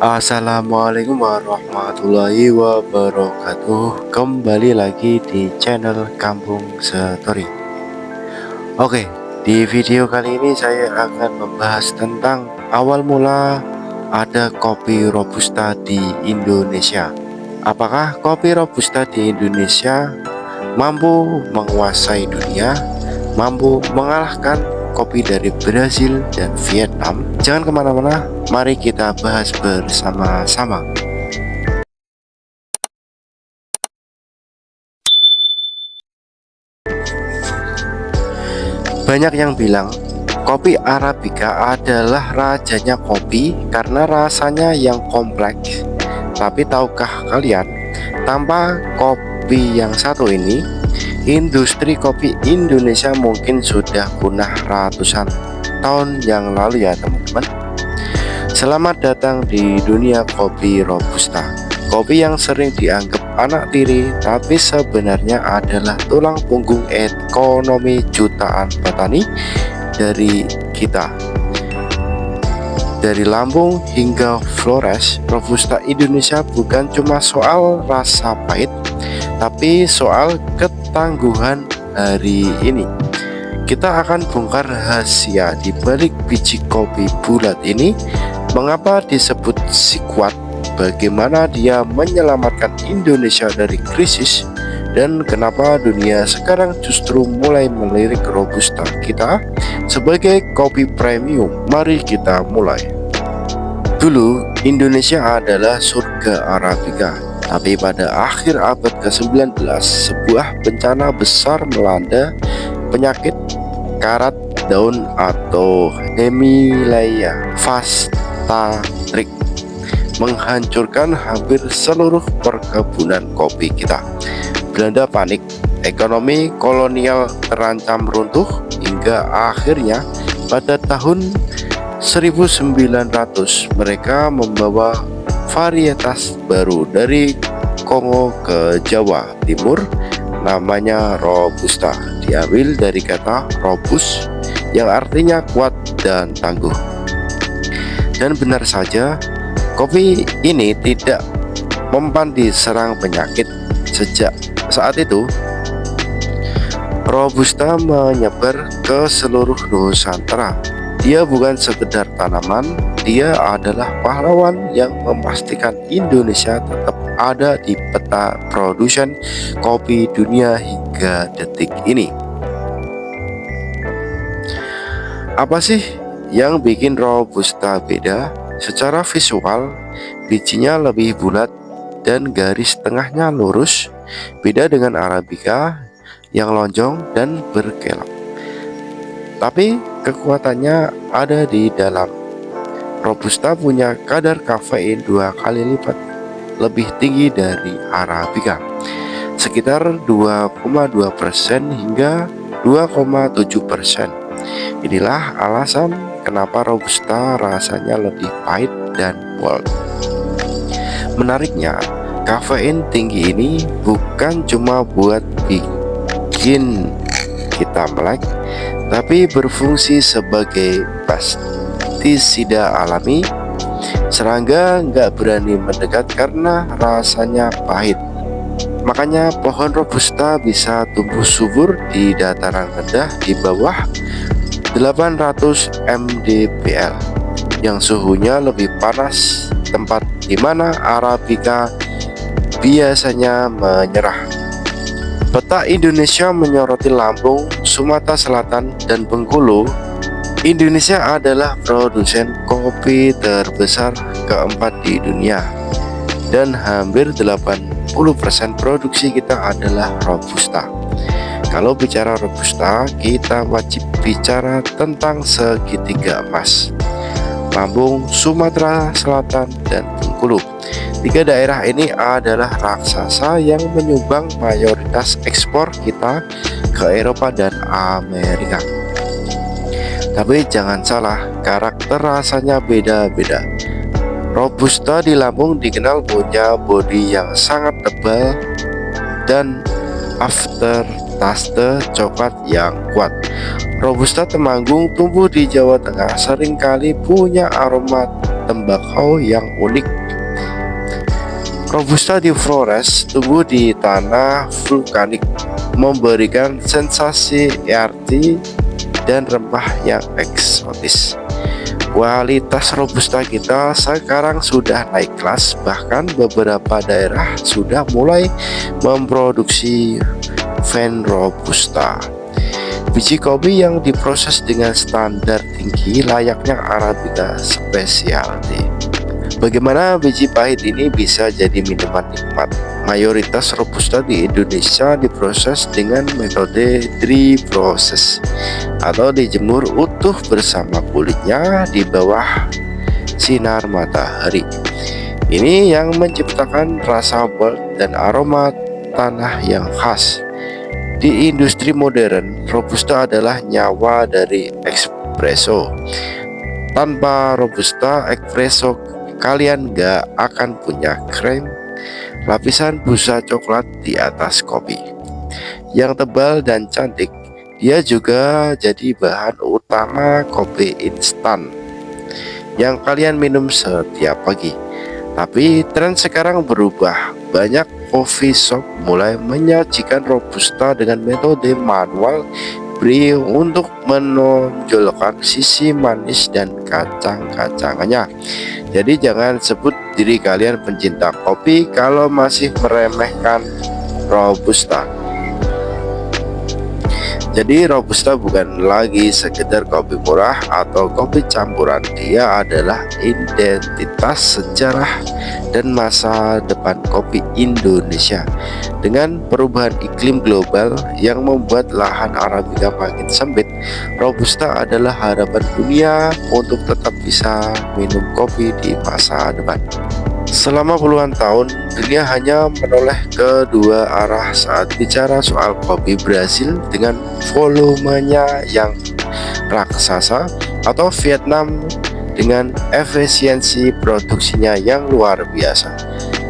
Assalamualaikum warahmatullahi wabarakatuh. Kembali lagi di channel Kampung Story. Oke, di video kali ini saya akan membahas tentang awal mula ada kopi Robusta di Indonesia. Apakah kopi Robusta di Indonesia mampu menguasai dunia, mampu mengalahkan kopi dari Brazil dan Vietnam? Jangan kemana-mana, mari kita bahas bersama-sama. Banyak yang bilang kopi Arabica adalah rajanya kopi karena rasanya yang kompleks. Tapi tahukah kalian, tanpa kopi yang satu ini, industri kopi Indonesia mungkin sudah punah ratusan tahun yang lalu ya teman-teman. Selamat datang di dunia kopi Robusta. Kopi yang sering dianggap anak tiri, tapi sebenarnya adalah tulang punggung ekonomi jutaan petani dari kita. Dari Lampung hingga Flores, Robusta Indonesia bukan cuma soal rasa pahit, tapi soal ketangguhan hari ini. Kita akan bongkar rahasia di balik biji kopi bulat ini, mengapa disebut si kuat, bagaimana dia menyelamatkan Indonesia dari krisis, dan kenapa dunia sekarang justru mulai melirik Robusta kita sebagai kopi premium. Mari kita mulai. Dulu Indonesia adalah surga Arabica, tapi pada akhir abad ke-19 sebuah bencana besar melanda. Penyakit karat daun atau Hemileia Fastaric menghancurkan hampir seluruh perkebunan kopi kita. Belanda panik, ekonomi kolonial terancam runtuh, hingga akhirnya pada tahun 1900 mereka membawa varietas baru dari Kongo ke Jawa Timur, namanya Robusta, diambil dari kata robust yang artinya kuat dan tangguh. Dan benar saja, kopi ini tidak mempan diserang penyakit. Sejak saat itu Robusta menyebar ke seluruh Nusantara. Dia bukan sekedar tanaman, dia adalah pahlawan yang memastikan Indonesia tetap ada di peta produsen kopi dunia hingga detik ini. Apa sih yang bikin Robusta beda? Secara visual, bijinya lebih bulat dan garis tengahnya lurus, beda dengan Arabica yang lonjong dan berkelok. Tapi kekuatannya ada di dalam. Robusta punya kadar kafein 2 kali lipat lebih tinggi dari Arabica, sekitar 2,2% hingga 2,7%. Inilah alasan kenapa Robusta rasanya lebih pahit dan bold. Menariknya, kafein tinggi ini bukan cuma buat bikin kita melek, tapi berfungsi sebagai pestisida alami. Serangga nggak berani mendekat karena rasanya pahit. Makanya pohon Robusta bisa tumbuh subur di dataran rendah di bawah 800 mdpl yang suhunya lebih panas, tempat di mana Arabica biasanya menyerah. Peta Indonesia menyoroti Lampung, Sumatera Selatan, dan Bengkulu. Indonesia adalah produsen kopi terbesar keempat di dunia, dan hampir 80% produksi kita adalah Robusta. Kalau bicara Robusta, kita wajib bicara tentang segitiga emas: Lampung, Sumatera Selatan, dan Bengkulu. 3 daerah ini adalah raksasa yang menyumbang mayoritas ekspor kita ke Eropa dan Amerika. Tapi jangan salah, karakter rasanya beda-beda. Robusta di Lampung dikenal punya bodi yang sangat tebal dan aftertaste coklat yang kuat. Robusta Temanggung tumbuh di Jawa Tengah seringkali punya aroma tembakau yang unik. Robusta di Flores tumbuh di tanah vulkanik, memberikan sensasi earthy dan rempah yang eksotis. Kualitas Robusta kita sekarang sudah naik kelas, bahkan beberapa daerah sudah mulai memproduksi Vin Robusta, biji kopi yang diproses dengan standar tinggi layaknya Arabica Specialty. Bagaimana biji pahit ini bisa jadi minuman nikmat? Mayoritas Robusta di Indonesia diproses dengan metode dry process atau dijemur utuh bersama kulitnya di bawah sinar matahari. Ini yang menciptakan rasa bold dan aroma tanah yang khas. Di industri modern, Robusta adalah nyawa dari espresso. Tanpa Robusta espresso kalian gak akan punya krim lapisan busa coklat di atas kopi yang tebal dan cantik. Dia juga jadi bahan utama kopi instan yang kalian minum setiap pagi. Tapi tren sekarang berubah. Banyak coffee shop mulai menyajikan Robusta dengan metode manual brew untuk menonjolkan sisi manis dan kacang-kacangannya. Jadi jangan sebut diri kalian pencinta kopi kalau masih meremehkan Robusta. Jadi Robusta bukan lagi sekedar kopi murah atau kopi campuran. Dia adalah identitas, sejarah, dan masa depan kopi Indonesia. Dengan perubahan iklim global yang membuat lahan Arabica makin sempit, Robusta adalah harapan dunia untuk tetap bisa minum kopi di masa depan. Selama puluhan tahun, dunia hanya menoleh ke dua arah saat bicara soal kopi. Brasil dengan volumenya yang raksasa, atau Vietnam dengan efisiensi produksinya yang luar biasa.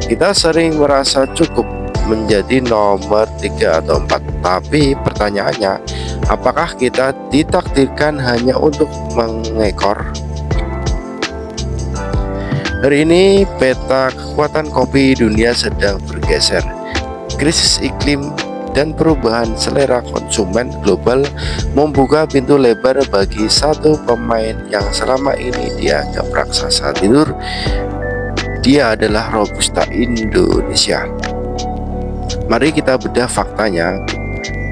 Kita sering merasa cukup menjadi nomor 3 atau 4, tapi pertanyaannya, apakah kita ditakdirkan hanya untuk mengekor? Hari ini peta kekuatan kopi dunia sedang bergeser. Krisis iklim dan perubahan selera konsumen global membuka pintu lebar bagi satu pemain yang selama ini dianggap raksasa tidur. Dia adalah Robusta Indonesia. Mari kita bedah faktanya.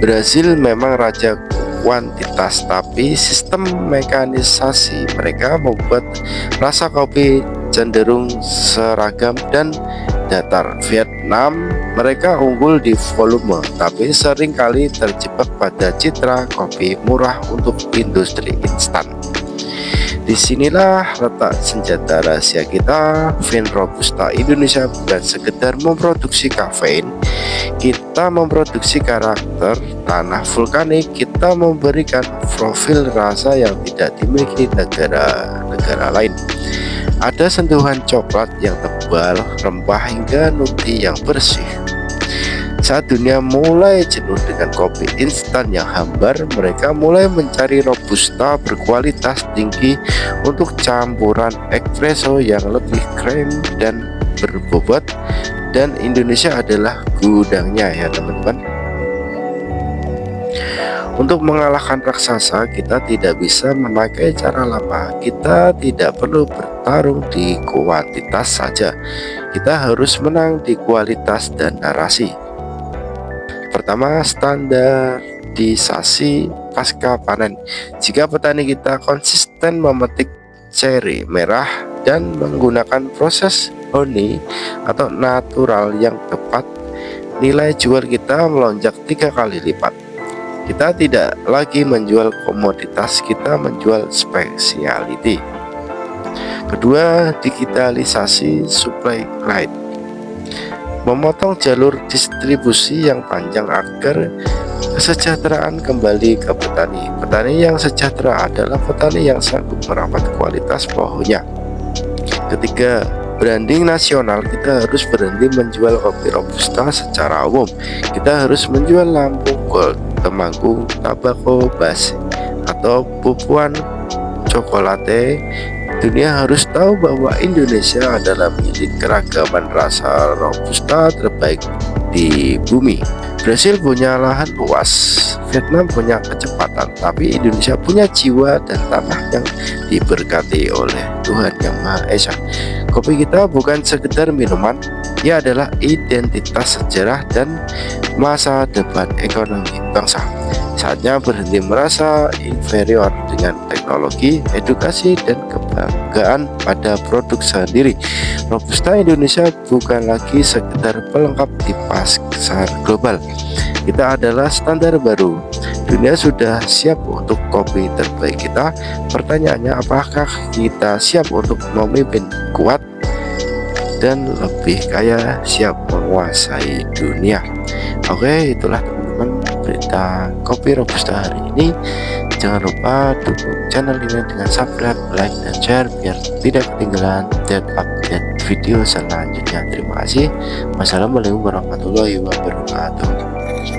Brasil memang raja kuantitas, tapi sistem mekanisasi mereka membuat rasa kopi cenderung seragam dan datar. Vietnam mereka unggul di volume, tapi seringkali terjebak pada citra kopi murah untuk industri instan. Disinilah letak senjata rahasia kita. Vin Robusta Indonesia bukan sekedar memproduksi kafein, kita memproduksi karakter tanah vulkanik. Kita memberikan profil rasa yang tidak dimiliki negara-negara lain. Ada sentuhan coklat yang tebal, rempah, hingga nutri yang bersih. Saat dunia mulai jenuh dengan kopi instan yang hambar, mereka mulai mencari Robusta berkualitas tinggi untuk campuran espresso yang lebih krim dan berbobot, dan Indonesia adalah gudangnya ya teman-teman. Untuk mengalahkan raksasa, kita tidak bisa memakai cara lama. Kita tidak perlu bertarung di kuantitas saja, kita harus menang di kualitas dan narasi. Pertama, standarisasi pasca panen. Jika petani kita konsisten memetik ceri merah dan menggunakan proses honey atau natural yang tepat, nilai jual kita melonjak 3 kali lipat. Kita tidak lagi menjual komoditas, kita menjual specialty. Kedua, digitalisasi supply chain. Memotong jalur distribusi yang panjang agar kesejahteraan kembali ke petani. Petani yang sejahtera adalah petani yang sanggup merawat kualitas pohonnya. Ketiga, branding nasional. Kita harus berhenti menjual kopi Robusta secara umum. Kita harus menjual Lampung Gold, Temanggung Tabako Base, atau Pupuan Cokolate Dunia harus tahu bahwa Indonesia adalah milik keragaman rasa robusta terbaik di bumi. Brasil punya lahan luas, Vietnam punya kecepatan, tapi Indonesia punya jiwa dan tanah yang diberkati oleh Tuhan Yang Maha Esa. Kopi kita bukan sekedar minuman, ia adalah identitas sejarah dan masa depan ekonomi bangsa. Saatnya berhenti merasa inferior dengan teknologi, edukasi, dan kebanggaan pada produk sendiri. Robusta Indonesia bukan lagi sekedar pelengkap di pasar global. Kita adalah standar baru. Dunia sudah siap untuk kopi terbaik kita. Pertanyaannya, apakah kita siap untuk memimpin kuat dan lebih kaya, siap menguasai dunia? Oke, itulah teman-teman berita kopi robusta hari ini. Jangan lupa dukung channel ini dengan subscribe, like, dan share biar tidak ketinggalan update video selanjutnya. Terima kasih. Wassalamualaikum warahmatullahi wabarakatuh.